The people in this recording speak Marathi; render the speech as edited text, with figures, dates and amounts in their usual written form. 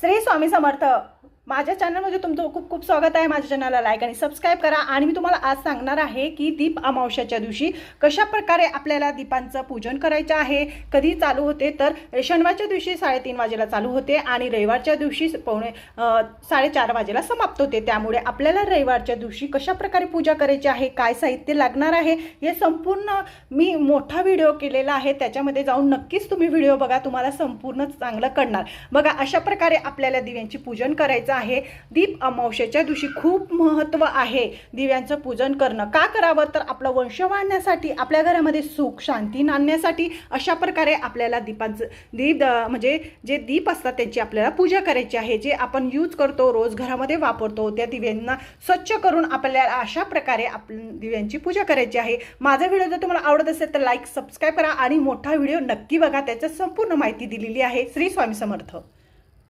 श्री स्वामी समर्थ। माझ्या चॅनलमध्ये तुमचं खूप खूप स्वागत आहे। माझ्या चॅनलला लाईक आणि सबस्क्राईब करा। आणि मी तुम्हाला आज सांगणार आहे की दीप अमावस्याच्या दिवशी कशा प्रकारे आपल्याला दीपांचं पूजन करायचं आहे। कधी चालू होते तर शनिवारच्या दिवशी 3:30 वाजेला चालू होते आणि रविवारच्या दिवशी 4:30 वाजेला समाप्त होते। त्यामुळे आपल्याला रविवारच्या दिवशी कशा प्रकारे पूजा करायची आहे, काय साहित्य लागणार आहे, हे संपूर्ण मी मोठा व्हिडिओ केलेला आहे। त्याच्यामध्ये जाऊन नक्कीच तुम्ही व्हिडिओ बघा, तुम्हाला संपूर्ण चांगलं कळणार। बघा, अशा प्रकारे आपल्याला दिव्यांची पूजन करायचं आहे। दीप अमावस्येच्या दिवशी खूप महत्त्व आहे दिव्यांचं पूजन करणं। का करावं तर आपलं वंश वाढण्यासाठी, आपल्या घरामध्ये सुख शांती आणण्यासाठी अशा प्रकारे आपल्याला म्हणजे जे दीप असतात त्यांची आपल्याला पूजा करायची आहे। जे आपण यूज करतो, रोज घरामध्ये वापरतो, त्या दिव्यांना स्वच्छ करून आपल्याला अशा प्रकारे दिव्यांची पूजा करायची आहे। माझा व्हिडिओ जर तुम्हाला आवडत असेल तर लाईक सबस्क्राईब करा आणि मोठा व्हिडिओ नक्की बघा, त्याच्यात संपूर्ण माहिती दिलेली आहे। श्री स्वामी समर्थ।